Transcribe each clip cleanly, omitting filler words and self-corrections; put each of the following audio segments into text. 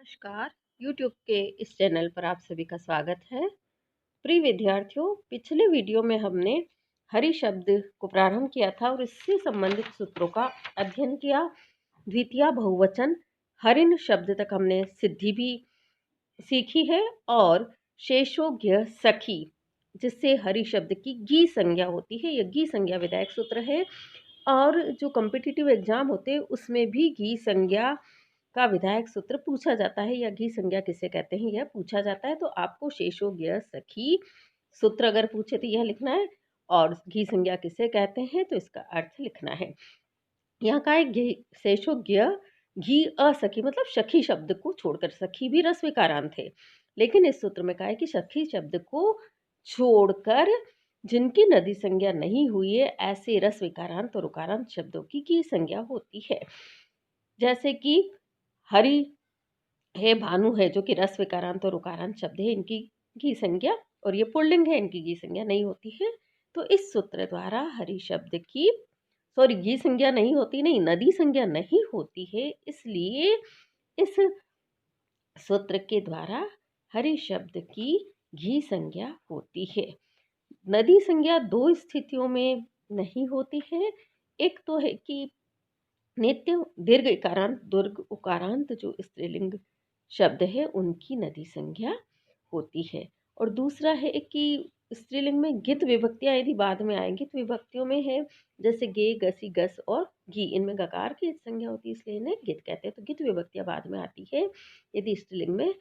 नमस्कार। YouTube के इस चैनल पर आप सभी का स्वागत है। प्रिय विद्यार्थियों, पिछले वीडियो में हमने हरि शब्द को प्रारंभ किया था और इससे संबंधित सूत्रों का अध्ययन किया। द्वितीय बहुवचन हरिण शब्द तक हमने सिद्धि भी सीखी है और शेषोज्ञ सखी, जिससे हरि शब्द की गी संज्ञा होती है। यह गी संज्ञा विधायक सूत्र है और जो कॉम्पिटिटिव एग्जाम होते हैं उसमें भी गी संज्ञा का विधायक सूत्र पूछा जाता है या घी संज्ञा किसे कहते हैं यह पूछा जाता है। तो आपको शेषोज्ञ सखी सूत्र अगर पूछे तो यह लिखना है और घी संज्ञा किसे कहते हैं तो इसका अर्थ लिखना है। यहाँ का है शेषोज्ञ घी असखी, मतलब सखी शब्द को छोड़कर। सखी भी रस विकारांत है, लेकिन इस सूत्र में कहा है कि सखी शब्द को छोड़कर जिनकी नदी संज्ञा नहीं हुई है ऐसे रस विकारांत और उकारांत शब्दों की घी संज्ञा होती है। जैसे कि हरि है, भानु है, जो कि रस विकारांत और उकारांत शब्द है, इनकी घी संज्ञा, और ये पुल्लिंग है, इनकी घी संज्ञा नहीं होती है। तो इस सूत्र द्वारा हरि शब्द की घी संज्ञा नहीं होती, नहीं, नदी संज्ञा नहीं होती है, इसलिए इस सूत्र के द्वारा हरि शब्द की घी संज्ञा होती है। नदी संज्ञा दो स्थितियों में नहीं होती है। एक तो है कि नित्य दीर्घ इकारांत दीर्घ उकारांत जो स्त्रीलिंग शब्द है उनकी नदी संज्ञा होती है, और दूसरा है कि स्त्रीलिंग में गित विभक्तियां यदि बाद में आएंगी तो विभक्तियों में है, जैसे गे, गसी, गस और घी, इनमें गकार की संज्ञा होती है इसलिए इन्हें गित कहते हैं। तो गित विभक्तियां बाद में आती है यदि स्त्रीलिंग में,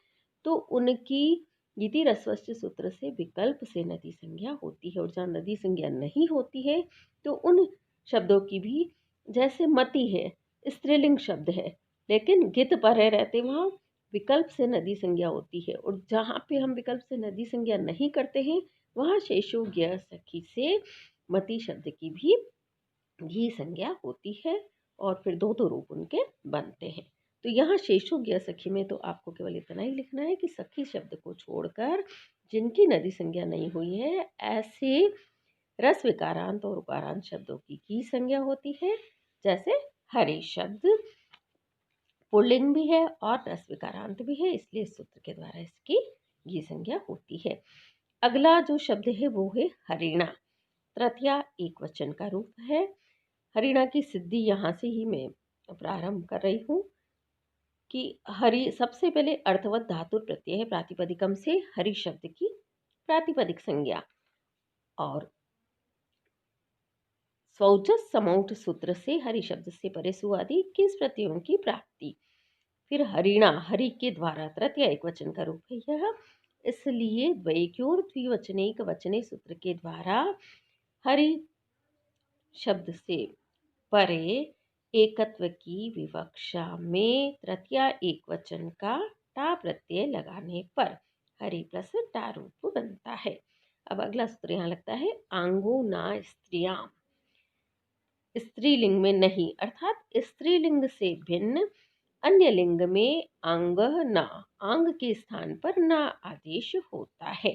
तो उनकी गिति रस्वस्य सूत्र से विकल्प से नदी संज्ञा होती है। और जहाँ नदी संज्ञा नहीं होती है तो उन शब्दों की भी, जैसे मति है, स्त्रीलिंग शब्द है लेकिन गित परे रहते वहाँ विकल्प से नदी संज्ञा होती है, और जहाँ पे हम विकल्प से नदी संज्ञा नहीं करते हैं वहाँ शेषोज्ञ सखी से मति शब्द की भी घी संज्ञा होती है, और फिर दो दो रूप उनके बनते हैं। तो यहाँ शेषोज्ञ सखी में तो आपको केवल इतना ही लिखना है कि सखी शब्द को छोड़कर जिनकी नदी संज्ञा नहीं हुई है ऐसे रस विकारांत और उकारांत शब्दों की घी संज्ञा होती है। जैसे हरि शब्द पुल्लिंग भी है और रस विकारांत भी है, इसलिए इस सूत्र के द्वारा इसकी घी संज्ञा होती है। अगला जो शब्द है वो है हरिणा। तृतीया एक वचन का रूप है। हरिणा की सिद्धि यहाँ से ही मैं प्रारंभ कर रही हूँ कि हरि सबसे पहले अर्थवत धातु प्रत्यय है प्रातिपदिकम से हरि शब्द की प्रातिपदिक संज्ञा, और स्वौजस समौठ सूत्र से हरि शब्द से परे सुआदि किस प्रत्ययों की प्राप्ति। फिर हरिणा हरि के द्वारा तृतीय एक वचन का रूप है यह, इसलिए द्वैक्योर द्विवचनेक वचने सूत्र के द्वारा हरि शब्द से परे एकत्व की विवक्षा में तृतीय एक वचन का टा प्रत्यय लगाने पर हरि प्लस टा रूप बनता है। अब अगला सूत्र यहाँ लगता है आंगो ना स्त्रियाम। स्त्रीलिंग में नहीं, अर्थात स्त्रीलिंग से भिन्न अन्य लिंग में आंग ना, आंग के स्थान पर ना आदेश होता है।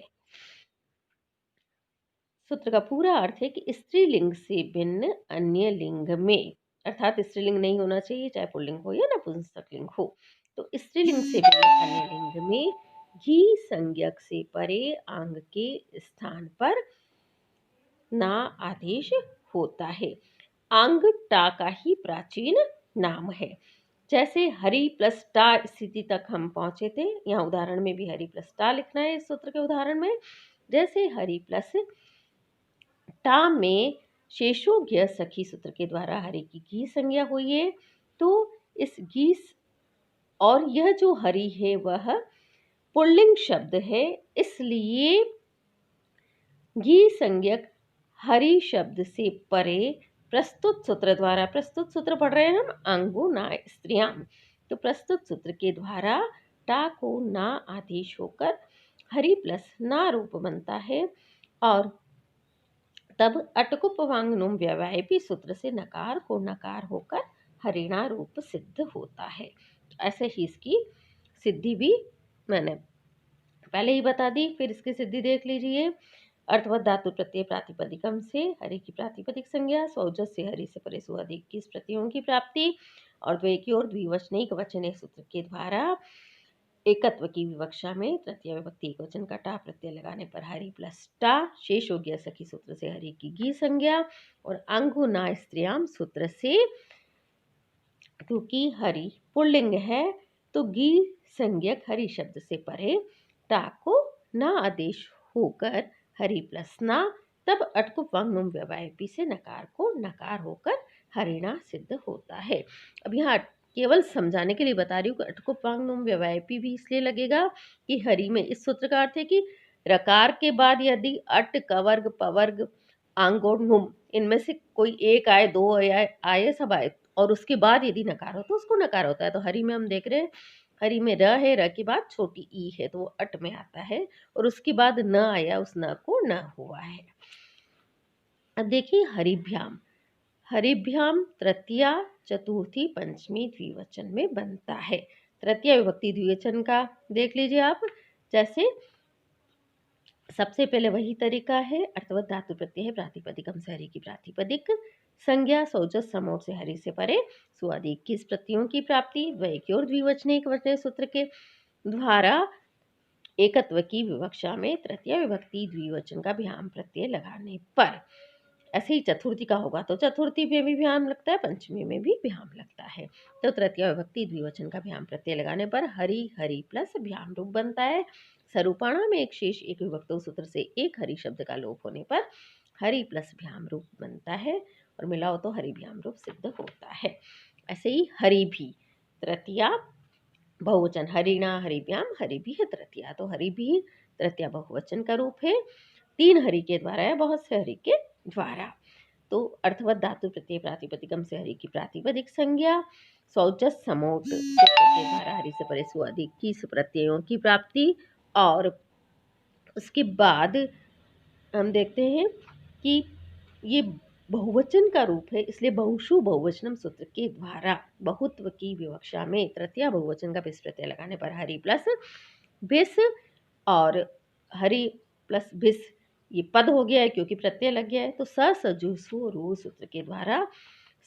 सूत्र का पूरा अर्थ है कि स्त्रीलिंग से भिन्न अन्य लिंग में, अर्थात स्त्रीलिंग नहीं होना चाहिए चाहे पुल्लिंग हो या नपुंसक लिंग हो, तो स्त्रीलिंग से भिन्न अन्य लिंग में घी संज्ञक से परे आंग के स्थान पर ना आदेश होता है। आंग टा का ही प्राचीन नाम है। जैसे हरि प्लस टा स्थिति तक हम पहुंचे थे, यहाँ उदाहरण में भी हरि प्लस टा लिखना है इस सूत्र के उदाहरण में। जैसे हरि प्लस टा में शेषोज्ञ सखी सूत्र के द्वारा हरि की घी संज्ञा हुई है, तो इस घी और यह जो हरि है वह पुल्लिंग शब्द है, इसलिए घी संज्ञक हरि शब्द से परे प्रस्तुत सूत्र द्वारा, प्रस्तुत सूत्र पढ़ रहे हैं हम आंगो ना स्त्रियाम, तो प्रस्तुत सूत्र के द्वारा टा को ना आदेश होकर हरि प्लस ना रूप बनता है, और तब अटकुपवांगनुम व्यवयपी सूत्र से नकार को नकार होकर हरिणा रूप सिद्ध होता है। ऐसे ही इसकी सिद्धि भी मैंने पहले ही बता दी, फिर इसकी सिद्धि देख लीजिए। अर्थवत धातु प्रत्यय प्रातिपदिकम से हरि की प्रातिपदिक संज्ञा, स्वौजस से हरि से परे सुअधिक की प्रत्ययों की प्राप्ति, और द्वैकी और द्विवचनिक वचने सूत्र के द्वारा एकत्व की विवक्षा में तृतीय विभक्ति एकवचन का टा प्रत्यय लगाने पर हरि प्लस टा, शेष हो गया सखी सूत्र से हरि की गी संज्ञा, और अंगु ना स्त्रियाम सूत्र से क्योंकि हरि पुल्लिंग है तो गी संज्ञक हरि शब्द से परे टा को ना आदेश होकर हरि प्लस ना, तब अटकुप वांगनुम व्यवायपी से नकार को नकार होकर हरिणा सिद्ध होता है। अब यहाँ केवल समझाने के लिए बता रही हूँ कि अटकुप वांगनुम व्यवायपी भी इसलिए लगेगा कि हरि में इस सूत्र का अर्थ है कि रकार के बाद यदि अट कवर्ग पवर्ग आंग और नुम इनमें से कोई एक आए, दो आए, सब आए, और उसके बाद यदि नकार हो तो उसको नकार होता है। तो हरि में हम देख रहे हैं, हरि में र है, र के बाद छोटी ई है तो वो अट में आता है, और उसके बाद न आया, उस न को न हुआ है। अब देखिए हरिभ्याम, हरिभ्याम तृतीया चतुर्थी पंचमी द्विवचन में बनता है। तृतीय विभक्ति द्विवचन का देख लीजिए आप, जैसे सबसे पहले वही तरीका है, अर्थवत धातु प्रत्यय है, प्रातिपदिकम से हरि की प्रातिपदिक संज्ञा, सौजस समोर से हरि से परे सुआदि 21 प्रत्ययों की प्राप्ति, द्वैकी और द्विवचनिक वचन सूत्र के द्वारा एकत्व की विवक्षा में तृतीय विभक्ति द्विवचन का भ्याम प्रत्यय लगाने पर। ऐसे ही चतुर्थी का होगा तो चतुर्थी में भी भ्याम लगता है, पंचमी में भी भ्याम लगता है। तो तृतीय विभक्ति द्विवचन का भ्याम प्रत्यय लगाने पर हरि हरि प्लस भ्याम रूप बनता है। सरूपाणा में एक शेष एक विभक्तो सूत्र से एक हरि शब्द का लोप होने पर हरि प्लस भ्याम रूप बनता है, और मिलाओ तो हरि भ्याम रूप सिद्ध होता है। ऐसे ही हरि भी तृतीया बहुवचन, हरिणा हरिभ्याम, हरि भी है तृतीया, तो हरि भी तृतीया बहुवचन का रूप है। 3 हरि के द्वारा है, बहुत से हरि के द्वारा। तो अर्थवत धातु प्रत्यय प्रातिपदिकम से हरि की प्रातिपदिक संज्ञा, सौजस समोट सूत्र के द्वारा हरि से परे सुअधिक 21 प्रत्ययों की प्राप्ति, और उसके बाद हम देखते हैं कि ये बहुवचन का रूप है, इसलिए बहुषु बहुवचनम सूत्र के द्वारा बहुत्व की विवक्षा में तृतीया बहुवचन का बिस प्रत्यय लगाने पर हरि प्लस बिस, और हरि प्लस बिस ये पद हो गया है क्योंकि प्रत्यय लग गया है। तो स सजु सु रू सूत्र के द्वारा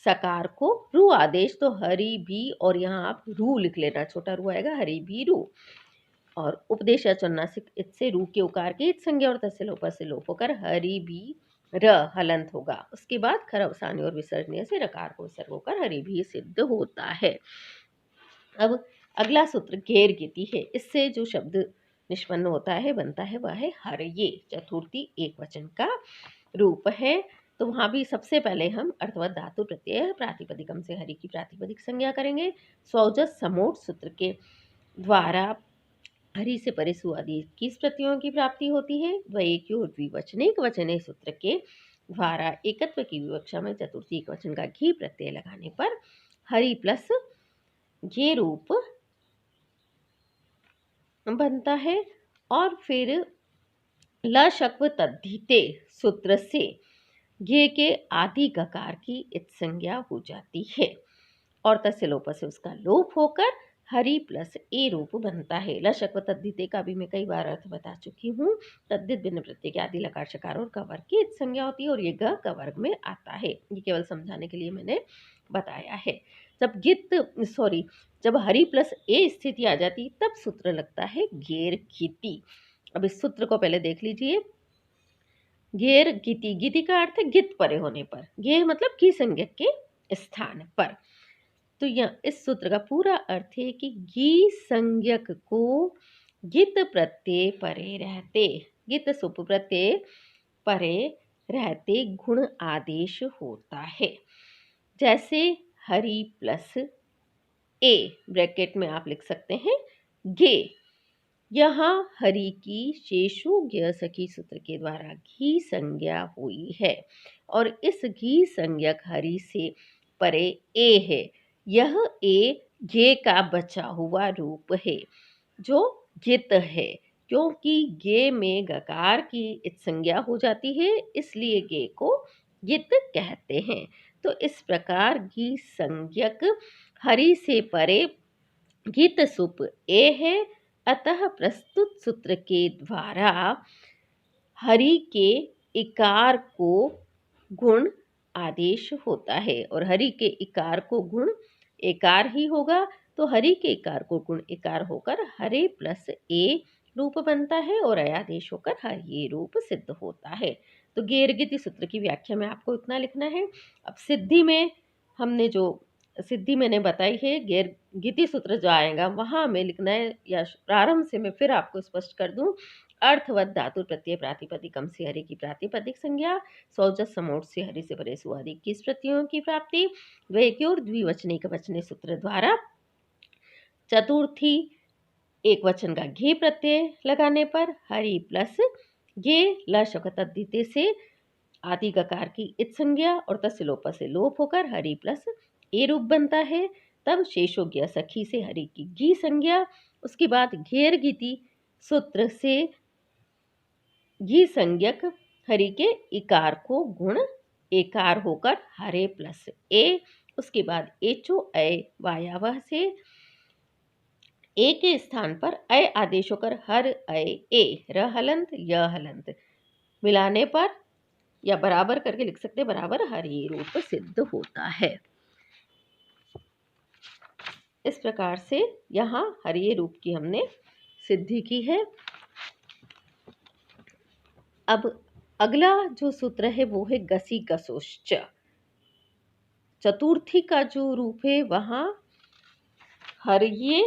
सकार को रू आदेश, तो हरि भी, और यहाँ आप रू लिख लेना, छोटा रू आएगा, हरि भी रू, और उपदेश चन्नासिक इत से रू के उकार के इत संज्ञा और तस्य लोप से लोप होकर हरि भी र हलंत होगा। उसके बाद खर अवसानी और विसर्जनीय से रकार को विसर्ग होकर हरि भी सिद्ध होता है। अब अगला सूत्र घेर गीति है, इससे जो शब्द निष्पन्न होता है बनता है वह है हर, ये चतुर्थी एक वचन का रूप है। तो वहाँ भी सबसे पहले हम अर्थवत धातु प्रत्यय प्रातिपदिकम से हरि की प्रातिपदिक संज्ञा करेंगे। स्वजस समोट सूत्र के द्वारा हरि से परे सुआदि 21 प्रत्ययों की प्राप्ति होती है। द्वैकी और द्विवचनिक वचने सूत्र के द्वारा एकत्व की विवक्षा में चतुर्थी एक वचन का घी प्रत्यय लगाने पर हरि प्लस ये रूप बनता है, और फिर ल शक्व तद्धिते सूत्र से घे के आदि गकार की इत संज्ञा हो जाती है, और तस्य लोप से उसका लोप होकर हरि प्लस ए रूप बनता है। लशक्व तद्धिते का भी मैं कई बार अर्थ बता चुकी हूँ। तद्धित भिन्न प्रत्यय के आदि लकार शकार और कवर्ग की इत संज्ञा होती है, और ये ग कवर्ग में आता है। ये केवल समझाने के लिए मैंने बताया है। जब हरि प्लस ए स्थिति आ जाती तब सूत्र लगता है घेर गीति। अब इस सूत्र को पहले देख लीजिए। घेर गीति, गीति का अर्थ है गित परे होने पर, घेर मतलब की संज्ञक के स्थान पर। तो यह इस सूत्र का पूरा अर्थ है कि गी संज्ञक को गित प्रत्यय परे रहते, गित सुप प्रत्यय परे रहते गुण आदेश होता है। जैसे हरि प्लस ए ब्रैकेट में आप लिख सकते हैं गे, यहाँ हरि की शेषु ज्ञ सखी सूत्र के द्वारा घी संज्ञा हुई है, और इस घी संज्ञक हरि से परे ए है। यह ए गे का बचा हुआ रूप है जो गित है, क्योंकि गे में गकार की इत संज्ञा हो जाती है, इसलिए गे को गित कहते हैं। तो इस प्रकार गी संज्ञक हरि से परे गित सुप ए है, अतः प्रस्तुत सूत्र के द्वारा हरि के इकार को गुण आदेश होता है, और हरि के इकार को गुण एकार ही होगा, तो हरि के इकार को गुण इकार होकर हरे प्लस ए रूप बनता है और अयादेश होकर हरिये रूप सिद्ध होता है। तो गैरगिति सूत्र की व्याख्या में आपको इतना लिखना है। अब सिद्धि में हमने जो सिद्धि मैंने बताई है, गैरगिति सूत्र जो आएगा वहाँ हमें लिखना है, या प्रारंभ से मैं फिर आपको स्पष्ट कर दूं। अर्थवत धातु प्रत्यय प्रातिपदिकम से हरि की प्रातिपदिक संज्ञा, सौजस समोट से हरि से परे सुआदि 21 प्रत्ययों की प्राप्ति, द्वैक्योर द्विवचनिक वचने सूत्र द्वारा चतुर्थी एक वचन का घे प्रत्यय लगाने पर हरि प्लस घे लशक तद्धिते से आदि गकार की इत संज्ञा और तस्लोप से लोप होकर हरि प्लस ए रूप बनता है। तब शेष हो गया सखी से हरि की घी संज्ञा। उसके बाद घेर गीति सूत्र से घी संज्ञक हरि के इकार को गुण एकार होकर हरे प्लस ए। उसके बाद एचो अय वायावह से ए के स्थान पर अय आदेश होकर हर अय ए र हलंत य हलंत मिलाने पर या बराबर करके लिख सकते हैं, बराबर हरि रूप सिद्ध होता है। इस प्रकार से यहाँ हरि रूप की हमने सिद्धि की है। अब अगला जो सूत्र है वो है गसी गसोश्च। चतुर्थी का जो रूप है वहाँ हरिये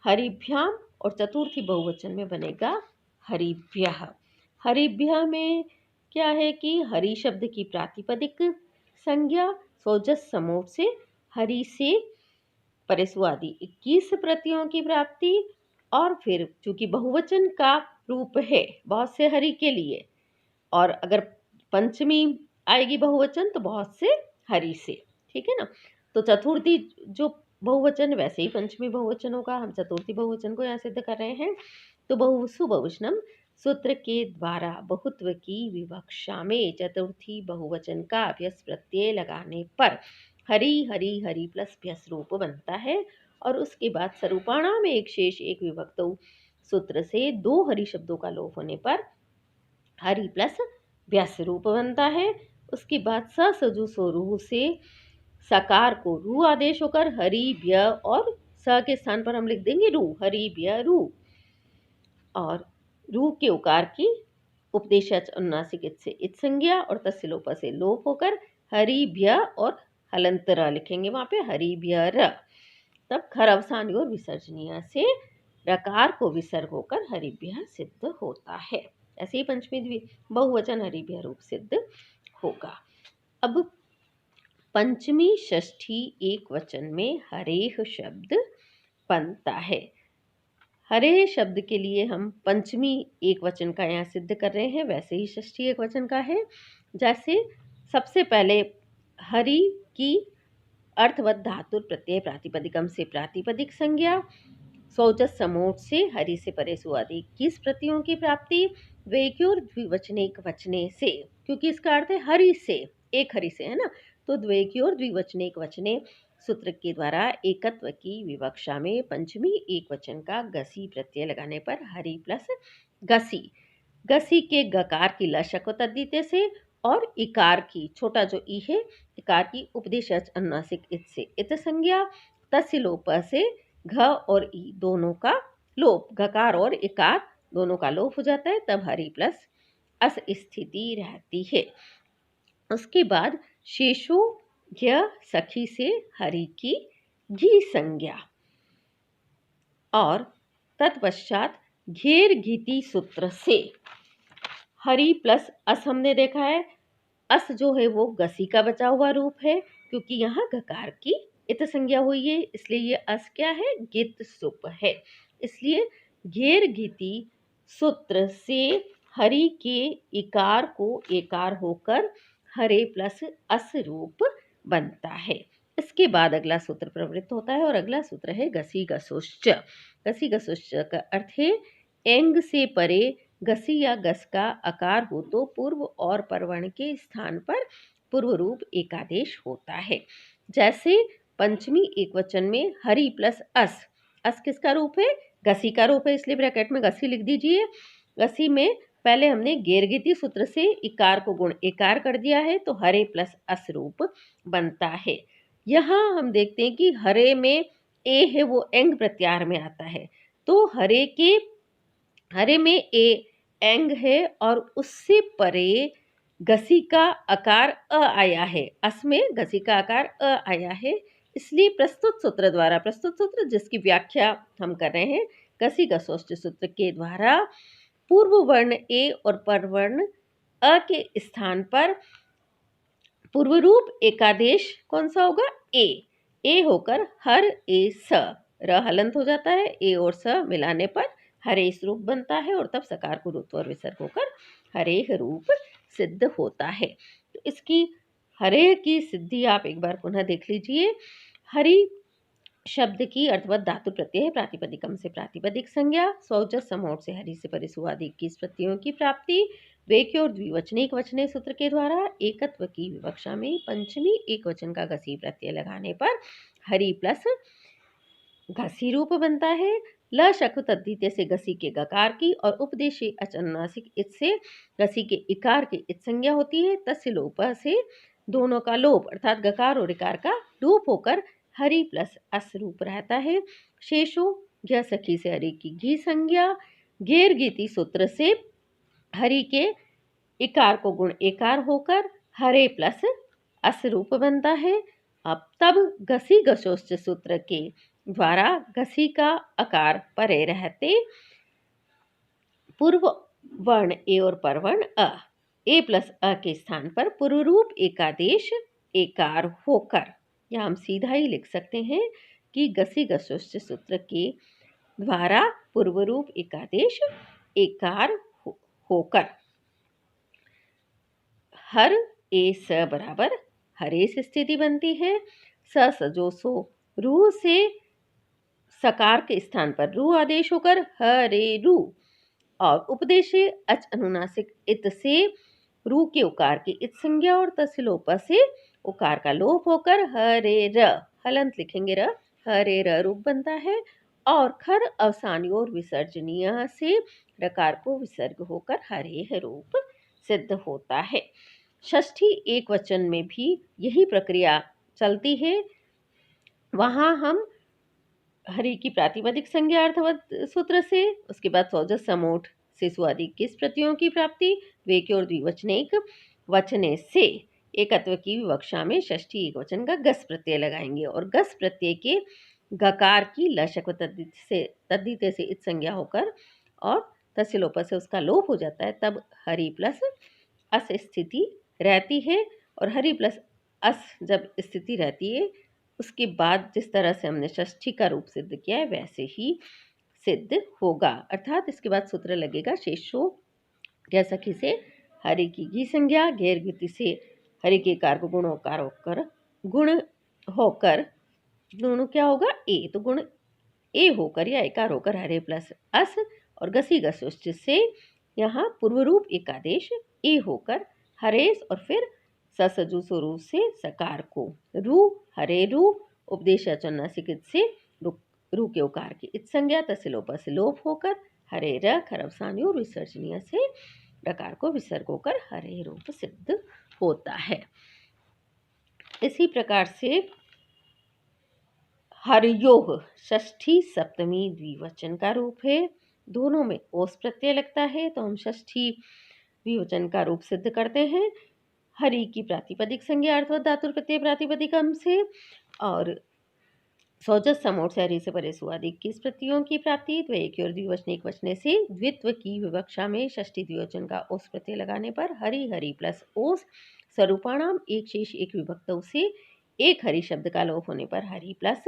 हरिभ्याम और चतुर्थी बहुवचन में बनेगा हरिभ्यः। हरिभ्यः में क्या है कि हरि शब्द की प्रातिपदिक संज्ञा सौजस समोट से हरि से परेसु आदि 21 प्रत्ययों की प्राप्ति, और फिर चूंकि बहुवचन का रूप है बहुत से हरि के लिए, और अगर पंचमी आएगी बहुवचन तो बहुत से हरि से, ठीक है ना। तो चतुर्थी जो बहुवचन वैसे ही पंचमी बहुवचन होगा, हम चतुर्थी बहुवचन को यहाँ सिद्ध कर रहे हैं। तो बहुसु बहुवचनम सूत्र के द्वारा बहुत्व की विवक्षा में चतुर्थी बहुवचन का अभ्यस प्रत्यय लगाने पर हरि हरि हरि प्लस भ्यस रूप बनता है। और उसके बाद सरूपाणा में एक शेष एक विभक्त सूत्र से दो हरि शब्दों का लोप होने पर हरि प्लस भ्यस रूप बनता है। उसके बाद स सजु सोरू से सकार को रू आदेश होकर हरि भ्य, और स के स्थान पर हम लिख देंगे रू, हरि भ्य रू, और रू के उकार की उपदेशच अनुनासिक इत से इत संज्ञा और तस्लोप से लोप होकर हरि भ्य और हलंतरा लिखेंगे वहां पे हरि भ्य र। तब खर अवसानी और विसर्जनीय से रकार को विसर्ग होकर हरिभ्य सिद्ध होता है। ऐसे ही पंचमी बहुवचन हरिभ्य रूप सिद्ध होगा। अब पंचमी षष्ठी एक वचन में हरेह शब्द बनता है। हरे शब्द के लिए हम पंचमी एक वचन का यहाँ सिद्ध कर रहे हैं, वैसे ही षष्ठी एक वचन का है। जैसे सबसे पहले हरि की अर्थवत धातु प्रत्यय प्रातिपदिकम से प्रातिपदिक संज्ञा, सौजस समोट से हरि से परे सुआदि 21 प्रत्ययों की प्राप्ति, द्वैक्योर द्विवचनिक वचने से, क्योंकि इसका अर्थ है हरि से, एक हरि से है ना, तो द्वैक्योर द्विवचनिक वचने सूत्र के द्वारा एकत्व की विवक्षा में पंचमी एक वचन का गसी प्रत्यय लगाने पर हरि प्लस गसी, गसी के गकार की लशक तद्धिते से और इकार की छोटा जो ई है इकार की उपदेशच अनुनासिक इत से इत संज्ञा, तस्य लोप से घ और ई दोनों का लोप, घकार और इकार दोनों का लोप हो जाता है, तब हरि प्लस अस स्थिति रहती है। उसके बाद शेषो ज्ञ सखी से हरि की घी संज्ञा, और तत्पश्चात घेर घीति सूत्र से हरि प्लस अस हमने देखा है। अस जो है वो गसी का बचा हुआ रूप है, क्योंकि यहाँ गकार की इत संज्ञा हुई है, इसलिए ये अस क्या है, गित सुप है। इसलिए घेर घीति सूत्र से हरि के इकार को एकार होकर हरे प्लस अस रूप बनता है। इसके बाद अगला सूत्र प्रवृत्त होता है, और अगला सूत्र है गसी गसोश्च। गसी गसोश्च का अर्थ है एंग से परे गसी या गस का आकार हो तो पूर्व और परवर्ण के स्थान पर पूर्व रूप एकादेश होता है। जैसे पंचमी एक वचन में हरि प्लस अस, अस किसका रूप है, गसी का रूप है, इसलिए ब्रैकेट में गसी लिख दीजिए। गसी में पहले हमने गैरगिति सूत्र से इकार को गुण एकार कर दिया है, तो हरे प्लस अस रूप बनता है। यहाँ हम देखते हैं कि हरे में ए है वो एंग प्रत्याहार में आता है, तो हरे में ए एंग है और उससे परे घसी का आकार अ आया है, अस में घसी का आकार अ आया है, इसलिए प्रस्तुत सूत्र द्वारा, प्रस्तुत सूत्र जिसकी व्याख्या हम कर रहे हैं घसी घसोष्ट सूत्र के द्वारा, पूर्व वर्ण ए और पर वर्ण अ के स्थान पर पूर्व रूप एकादेश कौन सा होगा? ए होकर हर ए स, र हलंत हो जाता है, ए और स मिलाने पर हरेश रूप बनता है और तब सकार को रुत्व और विसर्ग होकर हरेह रूप सिद्ध होता है। तो इसकी हरेह की सिद्धि आप एक बार पुनः देख लीजिए। हरि शब्द की अर्थवत धातु प्रत्यय है, प्रातिपदिकम से प्रातिपदिक संज्ञा, स्वौजस समोट से हरि से परिसुवादि 21 प्रत्ययों की प्राप्ति, वेक्य और द्विवचनिक वचने सूत्र के द्वारा एकत्व की विवक्षा में पंचमी एक वचन का घसी प्रत्यय लगाने पर हरि प्लस घसी रूप बनता है। ल शक्रु तद्धित से घसी के गकार की और उपदेशी अचनुनासिक इत से घसी के इकार की इत संज्ञा होती है। तस्य लोप से दोनों का लोप अर्थात गकार और इकार का लोप होकर हरि प्लस अस रूप रहता है। शेषो ज्ञ सखी से हरि की घी संज्ञा, घेर गीति सूत्र से हरि के इकार को गुण एकार होकर हरे प्लस अस रूप बनता है। अब तब घसी घसोष्ट सूत्र के द्वारा घसी का आकार परे रहते पूर्व वर्ण ए और परवर्ण अ, ए प्लस अ के स्थान पर पूर्व रूप एकादेश एकार होकर, या हम सीधा ही लिख सकते हैं कि घसी घसोष्ट सूत्र के द्वारा पूर्व रूप एकादेश एकार होकर हर ए स बराबर हरेश स्थिति बनती है। स सजो सो रू से सकार के स्थान पर रू आदेश होकर हरे रू, और उपदेश अच अनुनासिक इत से रू के उकार की इत संज्ञा और तस्लोप से उकार का लोप होकर हरे र, हलंत लिखेंगे र, हरे र रूप बनता है। और खर अवसानी और विसर्जनीय से रकार को विसर्ग होकर हरे रूप सिद्ध होता है। षष्ठी एक वचन में भी यही प्रक्रिया चलती है। वहाँ हम हरि की प्रातिपदिक संज्ञा अर्थवत सूत्र से, उसके बाद सौजस समोठ से सुआदि 21 प्रत्ययों की प्राप्ति, वेक्य और द्विवचनिक वचने से एकत्व की विवक्षा में षष्ठी एक वचन का गस प्रत्यय लगाएंगे और गस प्रत्यय के गकार की लशक तद्धित से इत संज्ञा होकर और तस्लोप से उसका लोप हो जाता है, तब हरि प्लस अस स्थिति रहती है। और हरि प्लस अस जब स्थिति रहती है उसके बाद जिस तरह से हमने षष्ठी का रूप सिद्ध किया है वैसे ही सिद्ध होगा, अर्थात इसके बाद सूत्र लगेगा शेषो ज्ञ सखी से हरि की घी संज्ञा, घेर गति से हरि के कार को गुण होकर दोनों क्या होगा ए, तो गुण ए होकर या एकार होकर हरे प्लस अस, और घसी घसोष्ट से यहाँ पूर्व रूप एकादेश ए होकर हरेश और फिर ससजु स्वरूप से सकार को रू हरे रू, उपदेश चन्नासिक से रू के उकार की इत संज्ञा तस्लोप से लोप होकर हरे र, खरवसानी और विसर्जनीय से रकार को विसर्ग होकर हरे रूप सिद्ध होता है। इसी प्रकार से हरयोह षष्ठी सप्तमी द्विवचन का रूप है, दोनों में ओस प्रत्यय लगता है, तो हम षष्ठी द्विवचन का रूप सिद्ध करते हैं। हरि की प्रातिपदिक संज्ञा अर्थवत धातु प्रत्यय प्रातिपदिकम से और सौजस समोट से हरि से परे सुआदि 21 प्रत्ययों की प्राप्ति, द्वैक और द्विवचनिक वचने से द्वित्व की विवक्षा में षष्ठी द्विवचन का ओस प्रत्यय लगाने पर हरि हरि प्लस ओस स्वरूपाणाम एक शेष एक विभक्तों से एक हरि शब्द का लोप होने पर हरि प्लस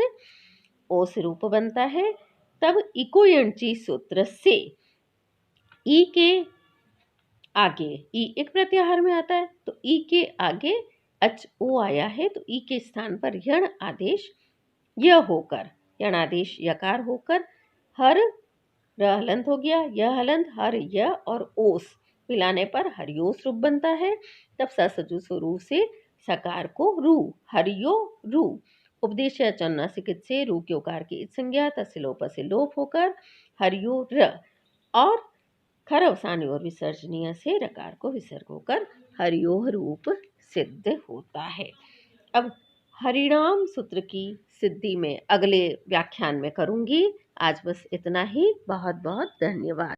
ओस रूप बनता है। तब इकोयणची सूत्र से ई के आगे ई एक प्रत्याहार में आता है, तो ई के आगे अच ओ आया है, तो ई के स्थान पर यण आदेश यह होकर, यण आदेश यकार होकर हर र हलंत हो गया, यह हलंत हर य और ओस मिलाने पर हरियोस रूप बनता है। तब ससजु स्वरूप से सकार को रू हरियो रू, उपदेश चन्नासिक से रू के उकार की इत संज्ञा तस्लोप से लोप होकर हरियो र, और खर अवसानी और विसर्जनीय से रकार को विसर्ग होकर हरियोह रूप सिद्ध होता है। अब हरिणाम सूत्र की सिद्धि में अगले व्याख्यान में करूँगी। आज बस इतना ही। बहुत बहुत धन्यवाद।